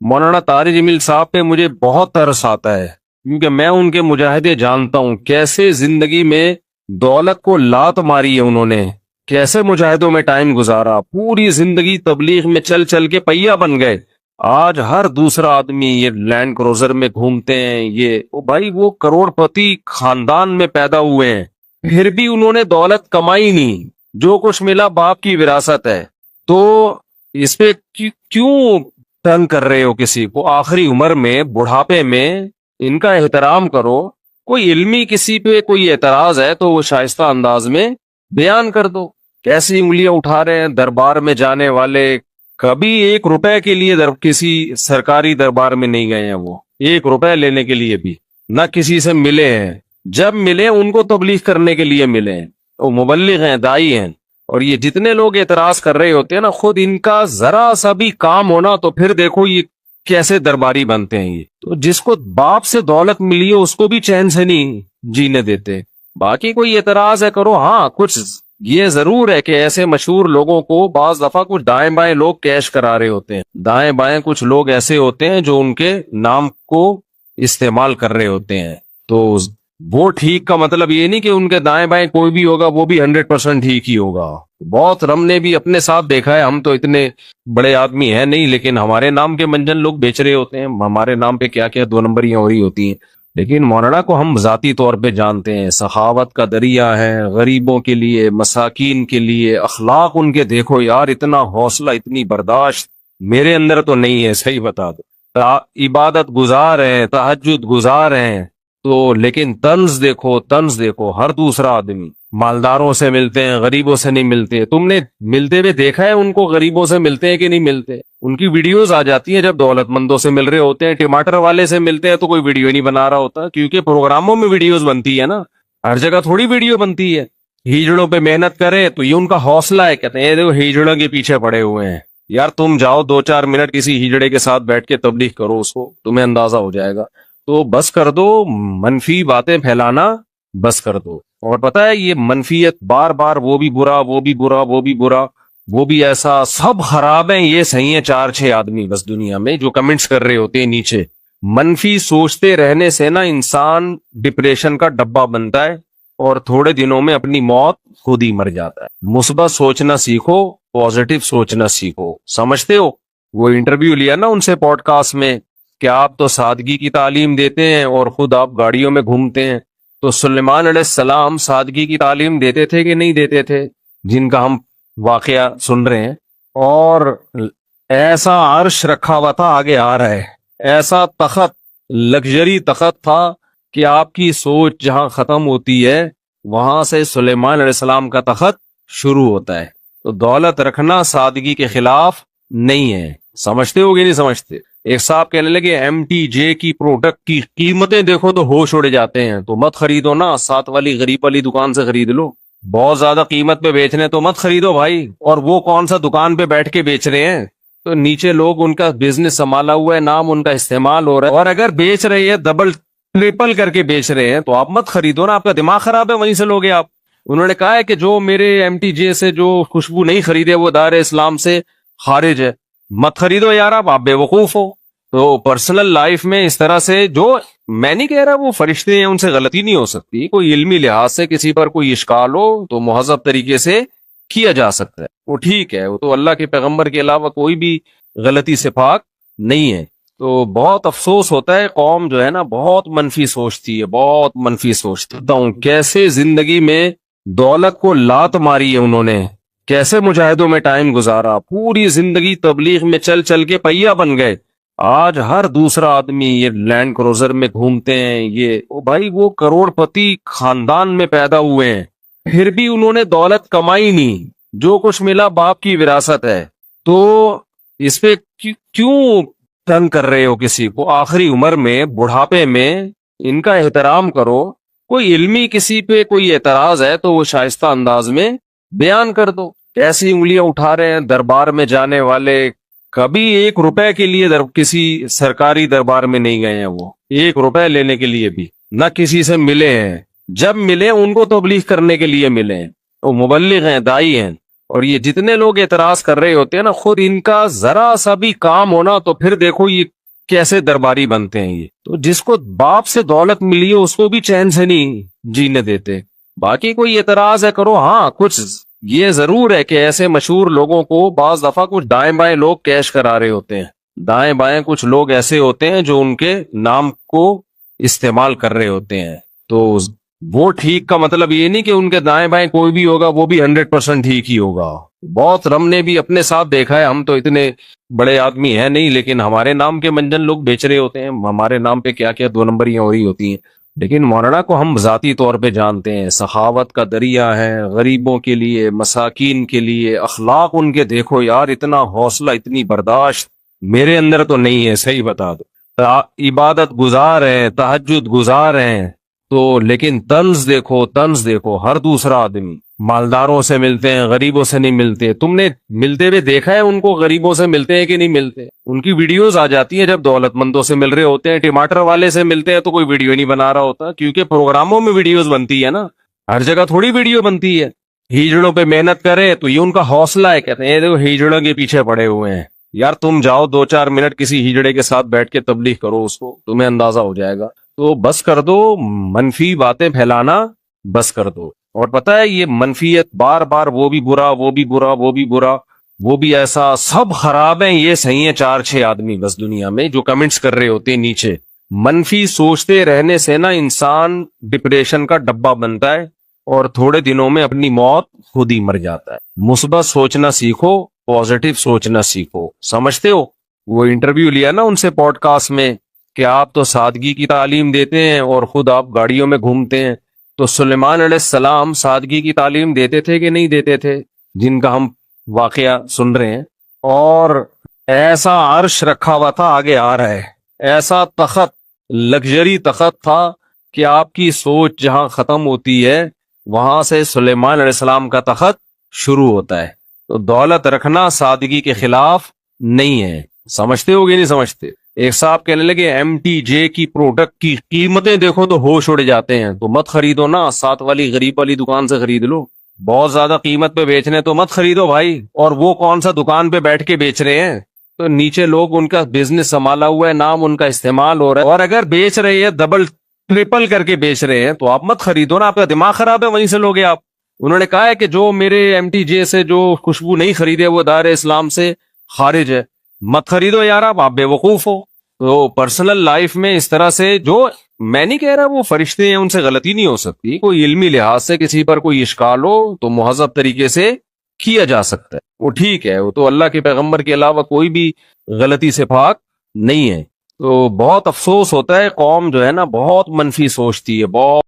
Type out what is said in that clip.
مولانا طارق جمیل صاحب پہ مجھے بہت ترس آتا ہے، کیونکہ میں ان کے مجاہدے جانتا ہوں، کیسے زندگی میں دولت کو لات ماری ہے انہوں نے، کیسے مجاہدوں میں ٹائم گزارا، پوری زندگی تبلیغ میں چل چل کے پہیا بن گئے۔ آج ہر دوسرا آدمی یہ لینڈ کروزر میں گھومتے ہیں، بھائی وہ کروڑ پتی خاندان میں پیدا ہوئے ہیں، پھر بھی انہوں نے دولت کمائی نہیں، جو کچھ ملا باپ کی وراثت ہے۔ تو اس پہ کیوں تنگ کر رہے ہو کسی کو؟ آخری عمر میں، بڑھاپے میں ان کا احترام کرو۔ کوئی علمی کسی پہ کوئی اعتراض ہے تو وہ شائستہ انداز میں بیان کر دو۔ کیسی انگلیاں اٹھا رہے ہیں دربار میں جانے والے، کبھی 1 روپے کے لیے کسی سرکاری دربار میں نہیں گئے ہیں، وہ 1 روپے لینے کے لیے بھی نہ کسی سے ملے ہیں، جب ملے ان کو تبلیغ کرنے کے لیے ملے ہیں، وہ مبلغ ہیں، دائی ہیں۔ اور یہ جتنے لوگ اعتراض کر رہے ہوتے ہیں نا، خود ان کا ذرا سا بھی کام ہونا تو پھر دیکھو یہ کیسے درباری بنتے ہیں۔ یہ تو جس کو باپ سے دولت ملی ہے اس کو بھی چین سے نہیں جینے دیتے۔ باقی کوئی اعتراض ہے کرو، ہاں کچھ یہ ضرور ہے کہ ایسے مشہور لوگوں کو بعض دفعہ کچھ دائیں بائیں لوگ کیش کرا رہے ہوتے ہیں، دائیں بائیں کچھ لوگ ایسے ہوتے ہیں جو ان کے نام کو استعمال کر رہے ہوتے ہیں، تو وہ ٹھیک کا مطلب یہ نہیں کہ ان کے دائیں بائیں کوئی بھی ہوگا وہ بھی 100% ٹھیک ہی ہوگا۔ بہت ہم نے بھی اپنے ساتھ دیکھا ہے، ہم تو اتنے بڑے آدمی ہیں نہیں، لیکن ہمارے نام کے منجن لوگ بیچ رہے ہوتے ہیں، ہمارے نام پہ کیا کیا 2 نمبریاں ہو رہی ہوتی ہیں۔ لیکن مولانا کو ہم ذاتی طور پہ جانتے ہیں، سخاوت کا دریا ہے، غریبوں کے لیے، مساکین کے لیے، اخلاق ان کے دیکھو یار، اتنا حوصلہ، اتنی برداشت میرے اندر تو نہیں ہے، صحیح بتا دو۔ عبادت گزار ہیں، تہجد گزار ہیں، تو لیکن طنز دیکھو، ہر دوسرا آدمی مالداروں سے ملتے ہیں، غریبوں سے نہیں ملتے۔ تم نے ملتے ہوئے دیکھا ہے ان کو؟ غریبوں سے ملتے ہیں کہ نہیں ملتے؟ ان کی ویڈیوز آ جاتی ہیں جب دولت مندوں سے مل رہے ہوتے ہیں، ٹماٹر والے سے ملتے ہیں تو کوئی ویڈیو نہیں بنا رہا ہوتا، کیونکہ پروگراموں میں ویڈیوز بنتی ہے نا، ہر جگہ تھوڑی ویڈیو بنتی ہے۔ ہیجڑوں پہ محنت کرے تو یہ ان کا حوصلہ ہے، کہتے ہیں دیکھو ہیجڑوں کے پیچھے پڑے ہوئے ہیں۔ یار تم جاؤ 2-4 منٹ کسی ہیجڑے کے ساتھ بیٹھ کے تبلیغ کرو، اس کو تمہیں اندازہ ہو جائے گا۔ تو بس کر دو منفی باتیں پھیلانا، بس کر دو۔ اور پتہ ہے یہ منفیت بار بار، وہ بھی برا، وہ بھی برا، وہ بھی برا، وہ بھی ایسا، سب خراب ہیں، یہ صحیح ہیں 4-6 آدمی بس دنیا میں جو کمنٹس کر رہے ہوتے ہیں نیچے۔ منفی سوچتے رہنے سے نا انسان ڈپریشن کا ڈبہ بنتا ہے اور تھوڑے دنوں میں اپنی موت خود ہی مر جاتا ہے۔ مثبت سوچنا سیکھو، پازیٹیو سوچنا سیکھو، سمجھتے ہو؟ وہ انٹرویو لیا نا ان سے پوڈ کاسٹ میں کہ آپ تو سادگی کی تعلیم دیتے ہیں اور خود آپ گاڑیوں میں گھومتے ہیں، تو سلیمان علیہ السلام سادگی کی تعلیم دیتے تھے کہ نہیں دیتے تھے، جن کا ہم واقعہ سن رہے ہیں؟ اور ایسا عرش رکھا ہوا تھا، آگے آ رہا ہے، ایسا تخت، لگژری تخت تھا کہ آپ کی سوچ جہاں ختم ہوتی ہے وہاں سے سلیمان علیہ السلام کا تخت شروع ہوتا ہے۔ تو دولت رکھنا سادگی کے خلاف نہیں ہے، سمجھتے ہو کہ نہیں سمجھتے؟ ایک صاحب کہنے لگے MTJ کی پروڈکٹ کی قیمتیں دیکھو تو ہوش اڑ جاتے ہیں، تو مت خریدو نا، ساتھ والی غریب والی دکان سے خرید لو، بہت زیادہ قیمت پہ بیچنے تو مت خریدو بھائی۔ اور وہ کون سا دکان پہ بیٹھ کے بیچ رہے ہیں؟ تو نیچے لوگ ان کا بزنس سنبھالا ہوا ہے، نام ان کا استعمال ہو رہا ہے، اور اگر بیچ رہے ہیں ڈبل ٹرپل کر کے بیچ رہے ہیں تو آپ مت خریدو نا، آپ کا دماغ خراب ہے، وہیں سے لوگے آپ۔ انہوں نے کہا ہے کہ جو میرے MTJ سے جو خوشبو نہیں خریدے وہ دار اسلام سے خارج ہے، مت خریدو یار، آپ بے وقوف ہو۔ تو پرسنل لائف میں اس طرح سے، جو میں نہیں کہہ رہا وہ فرشتے ہیں ان سے غلطی نہیں ہو سکتی، کوئی علمی لحاظ سے کسی پر کوئی اشکال ہو تو مہذب طریقے سے کیا جا سکتا ہے، وہ ٹھیک ہے، وہ تو اللہ کے پیغمبر کے علاوہ کوئی بھی غلطی سے پاک نہیں ہے۔ تو بہت افسوس ہوتا ہے، قوم جو ہے نا بہت منفی سوچتی ہے، بہت منفی سوچتی ہوں، کیسے زندگی میں دولت کو لات ماری ہے انہوں نے، کیسے مجاہدوں میں ٹائم گزارا، پوری زندگی تبلیغ میں چل چل کے پہیا بن گئے۔ آج ہر دوسرا آدمی یہ لینڈ کروزر میں گھومتے ہیں، بھائی وہ کروڑ پتی خاندان میں پیدا ہوئے ہیں، پھر بھی انہوں نے دولت کمائی نہیں، جو کچھ ملا باپ کی وراثت ہے۔ تو اس پہ کیوں تنگ کر رہے ہو کسی کو؟ آخری عمر میں، بڑھاپے میں ان کا احترام کرو۔ کوئی علمی کسی پہ کوئی اعتراض ہے تو وہ شائستہ انداز میں بیان کر دو۔ کیسی انگلیاں اٹھا رہے ہیں دربار میں جانے والے، کبھی 1 روپے کے لیے کسی سرکاری دربار میں نہیں گئے ہیں، وہ 1 روپے لینے کے لیے بھی نہ کسی سے ملے ہیں، جب ملے ان کو تبلیغ کرنے کے لیے ملے ہیں، وہ مبلغ ہیں، دائی ہیں۔ اور یہ جتنے لوگ اعتراض کر رہے ہوتے ہیں نا، خود ان کا ذرا سا بھی کام ہونا تو پھر دیکھو یہ کیسے درباری بنتے ہیں. یہ تو جس کو باپ سے دولت ملی ہے اس کو بھی چین سے نہیں جینے دیتے. باقی کوئی اعتراض ہے کرو. ہاں کچھ یہ ضرور ہے کہ ایسے مشہور لوگوں کو بعض دفعہ کچھ دائیں بائیں لوگ کیش کرا رہے ہوتے ہیں. دائیں بائیں کچھ لوگ ایسے ہوتے ہیں جو ان کے نام کو استعمال کر رہے ہوتے ہیں. تو وہ ٹھیک کا مطلب یہ نہیں کہ ان کے دائیں بائیں کوئی بھی ہوگا وہ بھی 100% ٹھیک ہی ہوگا. بہت ہم نے بھی اپنے ساتھ دیکھا ہے. ہم تو اتنے بڑے آدمی ہیں نہیں، لیکن ہمارے نام کے منجن لوگ بیچ رہے ہوتے ہیں. ہمارے نام پہ کیا کیا 2 نمبریاں ہو رہی ہوتی ہیں. لیکن مولانا کو ہم ذاتی طور پہ جانتے ہیں، سخاوت کا دریا ہے، غریبوں کے لیے، مساکین کے لیے. اخلاق ان کے دیکھو یار، اتنا حوصلہ، اتنی برداشت میرے اندر تو نہیں ہے، صحیح بتا دو. عبادت گزار ہیں، تہجد گزار ہیں تو، لیکن طنز دیکھو، طنز دیکھو. ہر دوسرا آدمی مالداروں سے ملتے ہیں، غریبوں سے نہیں ملتے. تم نے ملتے ہوئے دیکھا ہے ان کو؟ غریبوں سے ملتے ہیں کہ نہیں ملتے؟ ان کی ویڈیوز آ جاتی ہیں جب دولت مندوں سے مل رہے ہوتے ہیں. ٹماٹر والے سے ملتے ہیں تو کوئی ویڈیو نہیں بنا رہا ہوتا، کیونکہ پروگراموں میں ویڈیوز بنتی ہے نا، ہر جگہ تھوڑی ویڈیو بنتی ہے. ہیجڑوں پہ محنت کرے تو یہ ان کا حوصلہ ہے. کہتے ہیں دیکھو ہیجڑوں کے پیچھے پڑے ہوئے ہیں. یار تم جاؤ 2-4 منٹ کسی ہیجڑے کے ساتھ بیٹھ کے تبلیغ کرو، اس کو تمہیں اندازہ ہو جائے گا. تو بس کر دو منفی باتیں پھیلانا، بس کر دو. اور پتہ ہے یہ منفیت بار بار، وہ بھی برا، وہ بھی برا، وہ بھی برا، وہ بھی ایسا، سب خراب ہیں. یہ صحیح ہیں 4-6 آدمی بس دنیا میں جو کمنٹس کر رہے ہوتے ہیں نیچے. منفی سوچتے رہنے سے نا انسان ڈپریشن کا ڈبہ بنتا ہے اور تھوڑے دنوں میں اپنی موت خود ہی مر جاتا ہے. مثبت سوچنا سیکھو، پازیٹیو سوچنا سیکھو. سمجھتے ہو وہ انٹرویو لیا نا ان سے پوڈ کاسٹ میں کہ آپ تو سادگی کی تعلیم دیتے ہیں اور خود آپ گاڑیوں میں گھومتے ہیں. تو سلیمان علیہ السلام سادگی کی تعلیم دیتے تھے کہ نہیں دیتے تھے، جن کا ہم واقعہ سن رہے ہیں؟ اور ایسا عرش رکھا ہوا تھا، آگے آ رہا ہے، ایسا تخت، لگژری تخت تھا کہ آپ کی سوچ جہاں ختم ہوتی ہے وہاں سے سلیمان علیہ السلام کا تخت شروع ہوتا ہے. تو دولت رکھنا سادگی کے خلاف نہیں ہے. سمجھتے ہو گے نہیں سمجھتے؟ ایک صاحب کہنے لگے ایم ٹی جے کی پروڈکٹ کی قیمتیں دیکھو تو ہوش اڑ جاتے ہیں. تو مت خریدو نا، ساتھ والی غریب والی دکان سے خرید لو. بہت زیادہ قیمت پہ بیچنے تو مت خریدو بھائی. اور وہ کون سا دکان پہ بیٹھ کے بیچ رہے ہیں؟ تو نیچے لوگ ان کا بزنس سنبھالا ہوا ہے، نام ان کا استعمال ہو رہا ہے، اور اگر بیچ رہے ہیں ڈبل ٹرپل کر کے بیچ رہے ہیں تو آپ مت خریدو نا. آپ کا دماغ خراب ہے، وہیں سے لوگے آپ. انہوں نے کہا ہے کہ جو میرے ایم ٹی جے سے جو خوشبو نہیں خریدے وہ دائرہ اسلام سے خارج ہے. مت خریدو یار، آپ بے وقوف ہو. تو پرسنل لائف میں اس طرح سے، جو میں نہیں کہہ رہا وہ فرشتے ہیں ان سے غلطی نہیں ہو سکتی، کوئی علمی لحاظ سے کسی پر کوئی اشکال ہو تو مہذب طریقے سے کیا جا سکتا ہے، وہ ٹھیک ہے. وہ تو اللہ کے پیغمبر کے علاوہ کوئی بھی غلطی سے پاک نہیں ہے. تو بہت افسوس ہوتا ہے، قوم جو ہے نا بہت منفی سوچتی ہے، بہت